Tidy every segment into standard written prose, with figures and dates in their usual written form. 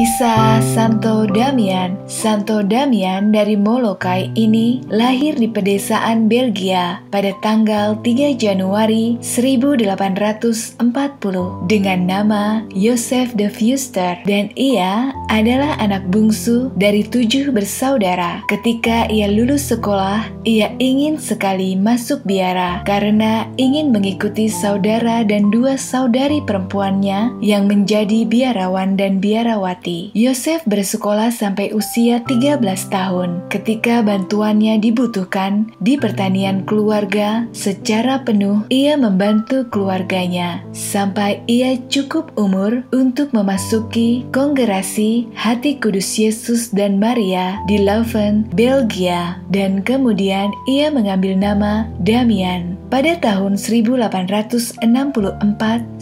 Kisah Santo Damian. Santo Damian dari Molokai ini lahir di pedesaan Belgia pada tanggal 3 Januari 1840 dengan nama Joseph de Veuster, dan ia adalah anak bungsu dari 7 bersaudara. Ketika ia lulus sekolah, ia ingin sekali masuk biara karena ingin mengikuti saudara dan 2 saudari perempuannya yang menjadi biarawan dan biarawati. Yosef bersekolah sampai usia 13 tahun. Ketika bantuannya dibutuhkan di pertanian keluarga, secara penuh ia membantu keluarganya sampai ia cukup umur untuk memasuki kongregasi Hati Kudus Yesus dan Maria di Leuven, Belgia, dan kemudian ia mengambil nama Damian. Pada tahun 1864,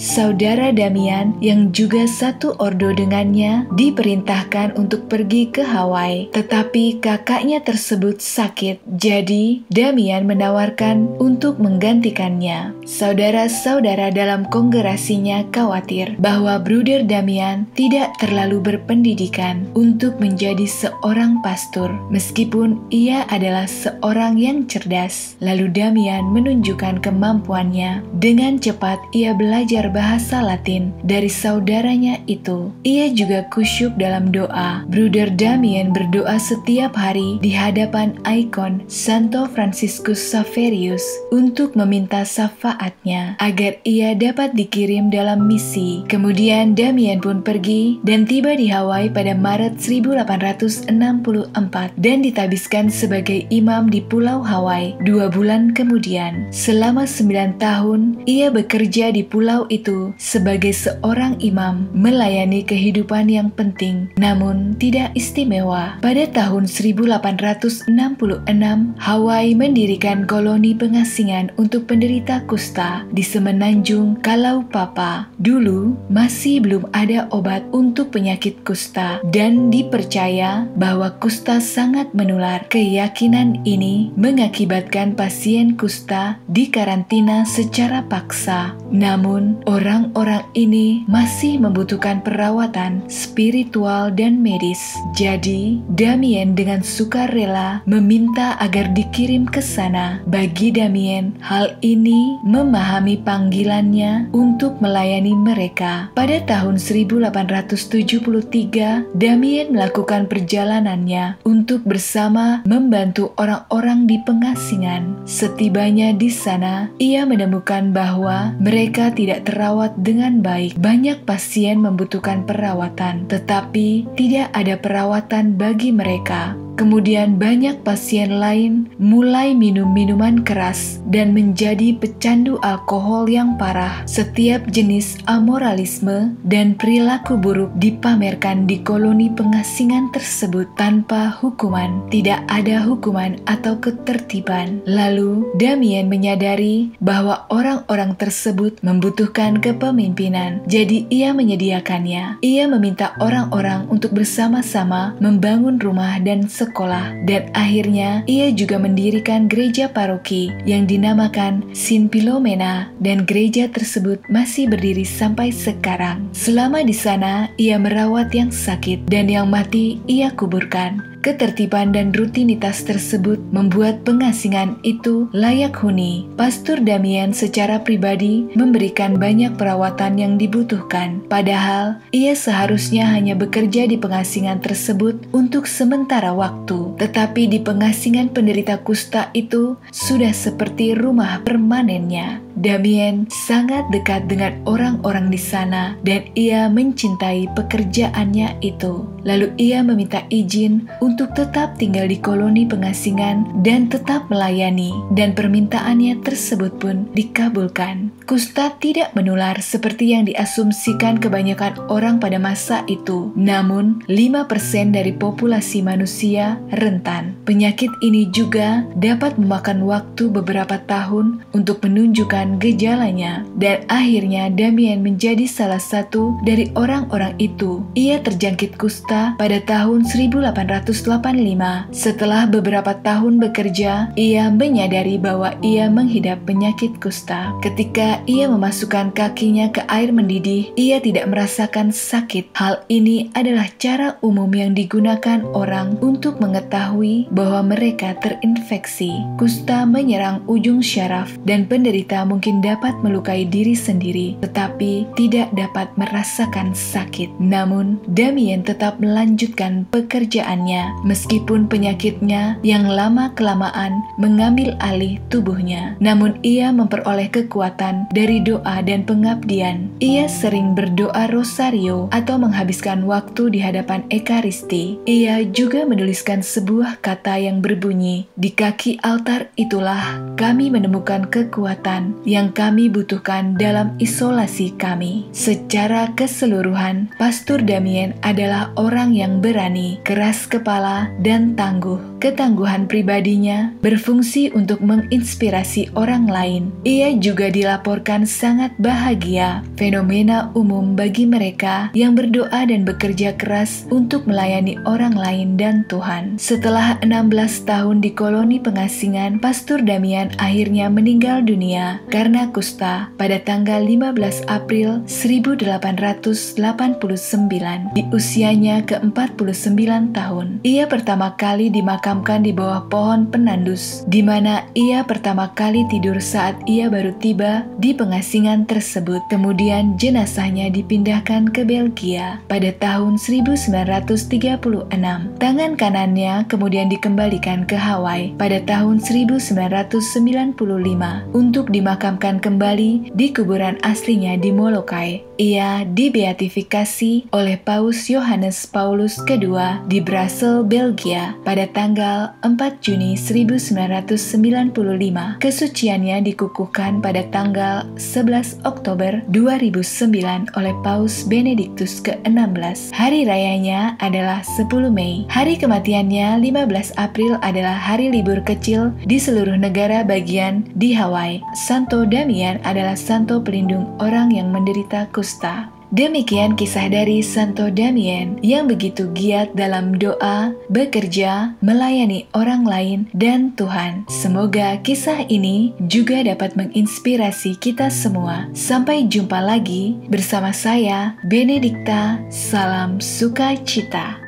saudara Damian yang juga satu ordo dengannya diperintahkan untuk pergi ke Hawaii, tetapi kakaknya tersebut sakit, jadi Damian menawarkan untuk menggantikannya. Saudara-saudara dalam kongregasinya khawatir bahwa Bruder Damian tidak terlalu berpendidikan untuk menjadi seorang pastor, meskipun ia adalah seorang yang cerdas. Lalu Damian menunjukkan kemampuannya. Dengan cepat ia belajar bahasa Latin dari saudaranya itu. Ia juga kusyuk dalam doa. Bruder Damian berdoa setiap hari di hadapan ikon Santo Franciscus Xaverius untuk meminta syafaatnya agar ia dapat dikirim dalam misi. Kemudian Damian pun pergi dan tiba di Hawaii pada Maret 1864 dan ditabiskan sebagai imam di Pulau Hawaii 2 bulan kemudian. Selama 9 tahun ia bekerja di pulau itu sebagai seorang imam, melayani kehidupan yang penting namun tidak istimewa. Pada tahun 1866, Hawaii mendirikan koloni pengasingan untuk penderita kusta di semenanjung Kalaupapa. Dulu masih belum ada obat untuk penyakit kusta dan dipercaya bahwa kusta sangat menular. Keyakinan ini mengakibatkan pasien kusta dikarantina secara paksa. Namun orang-orang ini masih membutuhkan perawatan spiritual dan medis. Jadi, Damian dengan sukarela meminta agar dikirim ke sana. Bagi Damian, hal ini memahami panggilannya untuk melayani mereka. Pada tahun 1873, Damian melakukan perjalanannya untuk bersama membantu orang-orang di pengasingan. Setibanya di sana, ia menemukan bahwa mereka tidak terawat dengan baik. Banyak pasien membutuhkan perawatan, tetapi tidak ada perawatan bagi mereka. Kemudian banyak pasien lain mulai minum minuman keras dan menjadi pecandu alkohol yang parah. Setiap jenis amoralisme dan perilaku buruk dipamerkan di koloni pengasingan tersebut tanpa hukuman. Tidak ada hukuman atau ketertiban. Lalu Damian menyadari bahwa orang-orang tersebut membutuhkan kepemimpinan. Jadi ia menyediakannya. Ia meminta orang-orang untuk bersama-sama membangun rumah dan sekolah, dan akhirnya ia juga mendirikan gereja paroki yang dinamakan Sin Philomena, dan gereja tersebut masih berdiri sampai sekarang. Selama di sana ia merawat yang sakit dan yang mati ia kuburkan. Ketertiban dan rutinitas tersebut membuat pengasingan itu layak huni. Pastor Damian secara pribadi memberikan banyak perawatan yang dibutuhkan, padahal ia seharusnya hanya bekerja di pengasingan tersebut untuk sementara waktu. Tetapi di pengasingan penderita kusta itu sudah seperti rumah permanennya. Damian sangat dekat dengan orang-orang di sana dan ia mencintai pekerjaannya itu. Lalu ia meminta izin untuk tetap tinggal di koloni pengasingan dan tetap melayani, dan permintaannya tersebut pun dikabulkan. Kusta tidak menular seperti yang diasumsikan kebanyakan orang pada masa itu. Namun 5% dari populasi manusia rentan. Penyakit ini juga dapat memakan waktu beberapa tahun untuk menunjukkan menunjukkan gejalanya, dan akhirnya Damien menjadi salah satu dari orang-orang itu. Ia terjangkit kusta pada tahun 1885. Setelah beberapa tahun bekerja, ia menyadari bahwa ia menghidap penyakit kusta. Ketika ia memasukkan kakinya ke air mendidih, ia tidak merasakan sakit. Hal ini adalah cara umum yang digunakan orang untuk mengetahui bahwa mereka terinfeksi. Kusta menyerang ujung syaraf dan penderita mungkin dapat melukai diri sendiri, tetapi tidak dapat merasakan sakit. Namun, Damien tetap melanjutkan pekerjaannya meskipun penyakitnya yang lama-kelamaan mengambil alih tubuhnya. Namun, ia memperoleh kekuatan dari doa dan pengabdian. Ia sering berdoa rosario atau menghabiskan waktu di hadapan Ekaristi. Ia juga menuliskan sebuah kata yang berbunyi, "Di kaki altar itulah kami menemukan kekuatan yang kami butuhkan dalam isolasi kami." Secara keseluruhan, Pastor Damien adalah orang yang berani, keras kepala, dan tangguh. Ketangguhan pribadinya berfungsi untuk menginspirasi orang lain. Ia juga dilaporkan sangat bahagia, fenomena umum bagi mereka yang berdoa dan bekerja keras untuk melayani orang lain dan Tuhan. Setelah 16 tahun di koloni pengasingan, Pastor Damien akhirnya meninggal dunia karena kusta pada tanggal 15 April 1889 di usianya ke-49 tahun. Ia pertama kali dimakamkan di bawah pohon penandus, di mana ia pertama kali tidur saat ia baru tiba di pengasingan tersebut. Kemudian jenazahnya dipindahkan ke Belgia pada tahun 1936. Tangan kanannya kemudian dikembalikan ke Hawaii pada tahun 1995 untuk dimakamkan kembali di kuburan aslinya di Molokai. Ia dibeatifikasi oleh Paus Yohanes Paulus II di Brussels, Belgia pada tanggal 4 Juni 1995. Kesuciannya dikukuhkan pada tanggal 11 Oktober 2009 oleh Paus Benediktus ke-16. Hari rayanya adalah 10 Mei. Hari kematiannya 15 April adalah hari libur kecil di seluruh negara bagian di Hawaii. Santo Damien adalah santo pelindung orang yang menderita kusta. Demikian kisah dari Santo Damien yang begitu giat dalam doa, bekerja, melayani orang lain, dan Tuhan. Semoga kisah ini juga dapat menginspirasi kita semua. Sampai jumpa lagi bersama saya, Benedikta. Salam sukacita.